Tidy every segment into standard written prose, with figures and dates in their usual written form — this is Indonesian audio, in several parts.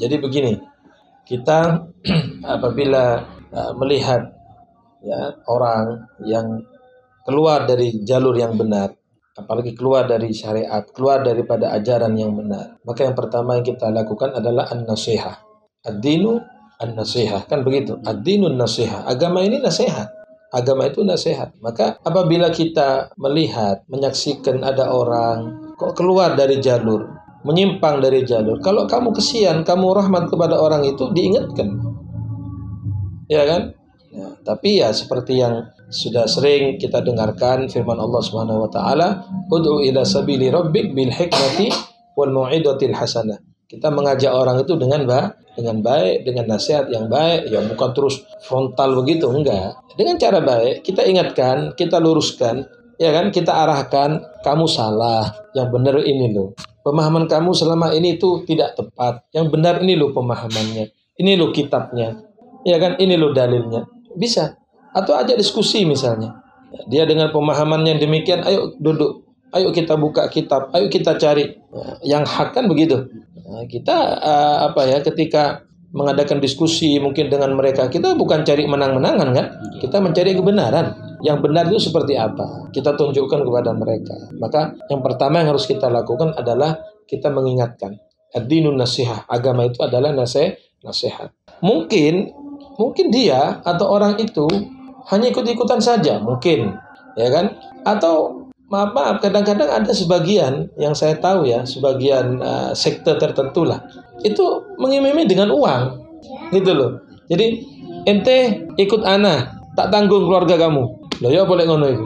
Jadi begini, kita apabila melihat ya orang yang keluar dari jalur yang benar, apalagi keluar dari syariat, keluar daripada ajaran yang benar, maka yang pertama yang kita lakukan adalah an-nasihah. Ad-dinu an-nasihah, kan begitu. Ad-dinu an-nasihah. Agama ini nasihat. Agama itu nasihat. Maka apabila kita melihat, menyaksikan ada orang kok keluar dari jalur, menyimpang dari jalur, kalau kamu kesian, kamu rahmat kepada orang itu, diingatkan. Ya kan? Ya, tapi ya seperti yang sudah sering kita dengarkan firman Allah Subhanahu wa taala, "Ud'u ila sabili rabbik bil hikmati wal mau'izatil hasanah." Kita mengajak orang itu dengan baik, dengan nasihat yang baik, ya bukan terus frontal begitu, enggak. Dengan cara baik, kita ingatkan, kita luruskan, ya kan? Kita arahkan, kamu salah, yang benar ini loh. Pemahaman kamu selama ini itu tidak tepat. Yang benar ini loh pemahamannya. Ini loh kitabnya. Ya kan? Ini loh dalilnya. Bisa. Atau ajak diskusi misalnya. Dia dengan pemahamannya demikian, ayo duduk. Ayo kita buka kitab. Ayo kita cari. Yang hak kan begitu. Kita ketika mengadakan diskusi mungkin dengan mereka, kita bukan cari menang-menangan kan? Kita mencari kebenaran. Yang benar itu seperti apa? Kita tunjukkan kepada mereka. Maka yang pertama yang harus kita lakukan adalah kita mengingatkan. Ad-dinun nasihah. Agama itu adalah nasihat. Mungkin dia atau orang itu hanya ikut-ikutan saja, mungkin, ya kan? Atau maaf, kadang-kadang ada sebagian yang saya tahu ya, sebagian sekte tertentu lah, itu mengimimi dengan uang, gitu loh. Jadi ente ikut ana, tak tanggung keluarga kamu. Loh ya boleh ngono itu.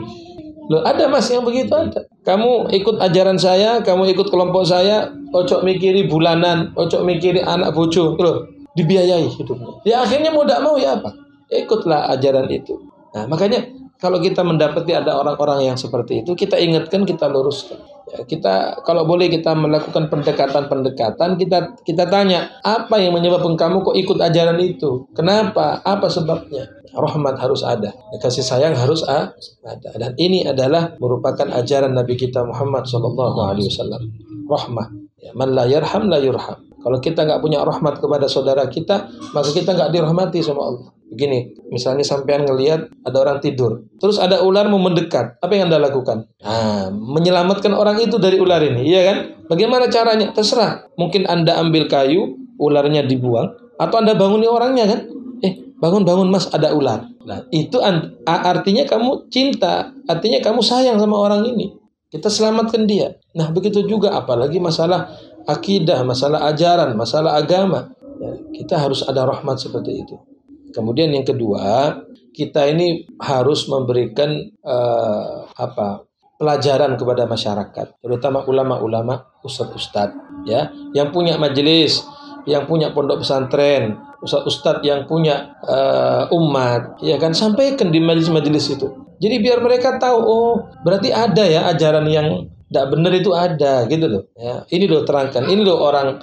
Loh ada mas yang begitu ada. Kamu ikut ajaran saya, kamu ikut kelompok saya, ojo mikiri bulanan, ojo mikiri anak bojo, loh dibiayai hidupnya. Ya akhirnya mau tidak mau ya apa? Ikutlah ajaran itu. Nah makanya kalau kita mendapati ada orang-orang yang seperti itu, kita ingatkan, kita luruskan. Ya, kita kalau boleh kita melakukan pendekatan, kita tanya, apa yang menyebabkan kamu kok ikut ajaran itu? Kenapa? Apa sebabnya? Rahmat harus ada, kasih sayang harus ada. Dan ini adalah merupakan ajaran Nabi kita Muhammad SAW. Rahmah. Ya, man la yarham la yurham. Kalau kita nggak punya rahmat kepada saudara kita, maka kita nggak dirahmati sama Allah. Begini, misalnya sampean ngelihat ada orang tidur, terus ada ular mau mendekat, apa yang Anda lakukan? Menyelamatkan orang itu dari ular ini, iya kan? Bagaimana caranya? Terserah. Mungkin Anda ambil kayu, ularnya dibuang, atau Anda banguni orangnya kan? Bangun mas, ada ular. Nah, itu artinya kamu cinta, artinya kamu sayang sama orang ini. Kita selamatkan dia. Nah, begitu juga apalagi masalah akidah, masalah ajaran, masalah agama. Ya, kita harus ada rahmat seperti itu. Kemudian yang kedua, kita ini harus memberikan pelajaran kepada masyarakat, terutama ulama-ulama, ustadz-ustadz, ya, yang punya majelis, yang punya pondok pesantren, ustadz-ustadz yang punya umat, ya kan, sampaikan di majelis-majelis itu. Jadi biar mereka tahu, oh berarti ada ya ajaran yang tidak benar itu ada, gitu loh. Ya, ini loh terangkan, ini loh orang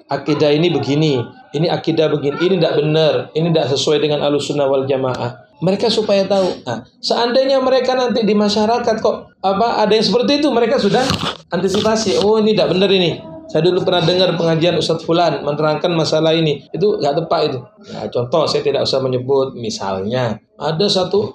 akidah ini begini, ini akidah begini, ini tidak benar, ini tidak sesuai dengan Ahlussunnah wal Jamaah. Mereka supaya tahu. Nah, seandainya mereka nanti di masyarakat kok ada yang seperti itu, mereka sudah antisipasi. Oh ini tidak benar ini. Saya dulu pernah dengar pengajian Ustadz Fulan menerangkan masalah ini, itu nggak tepat itu. Nah, contoh saya tidak usah menyebut, misalnya ada satu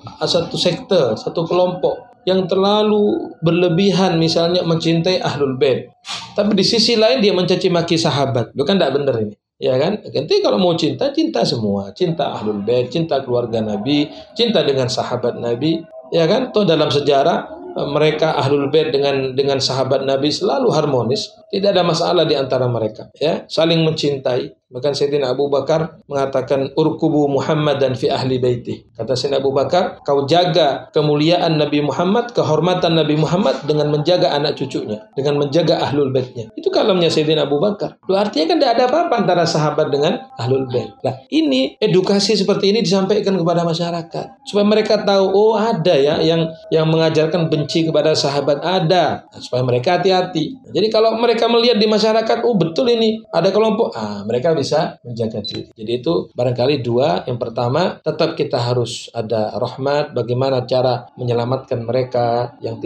sekte, satu kelompok yang terlalu berlebihan, misalnya mencintai Ahlul Bait, tapi di sisi lain dia mencaci maki sahabat, bukan tidak benar ini, ya kan? Nanti kalau mau cinta semua, cinta Ahlul Bait, cinta keluarga Nabi, cinta dengan sahabat Nabi, ya kan? Toh dalam sejarah mereka Ahlul Bait dengan sahabat Nabi selalu harmonis, tidak ada masalah di antara mereka, ya, saling mencintai. Bahkan Sayyidina Abu Bakar mengatakan urkubu Muhammad dan fi ahli baiti. Kata Sayyidina Abu Bakar, kau jaga kemuliaan Nabi Muhammad, kehormatan Nabi Muhammad dengan menjaga anak cucunya, dengan menjaga Ahlul Baitnya. Itu kalamnya Sayyidina Abu Bakar. Lu artinya kan tidak ada apa-apa antara sahabat dengan Ahlul Bait. Nah, ini edukasi seperti ini disampaikan kepada masyarakat supaya mereka tahu, oh ada ya yang mengajarkan benci kepada sahabat, ada. Nah, supaya mereka hati-hati. Jadi kalau mereka mereka melihat di masyarakat, oh betul ini ada kelompok, mereka bisa menjaga diri. Jadi itu barangkali dua. Yang pertama, tetap kita harus ada rahmat, bagaimana cara menyelamatkan mereka yang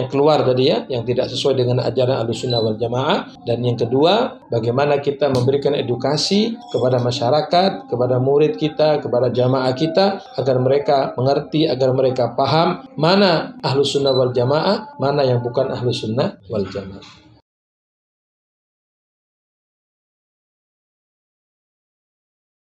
keluar tadi ya, yang tidak sesuai dengan ajaran Ahlussunnah wal Jamaah. Dan yang kedua, bagaimana kita memberikan edukasi kepada masyarakat, kepada murid kita, kepada jamaah kita, agar mereka mengerti, agar mereka paham mana Ahlussunnah wal Jamaah, mana yang bukan Ahlussunnah wal Jamaah.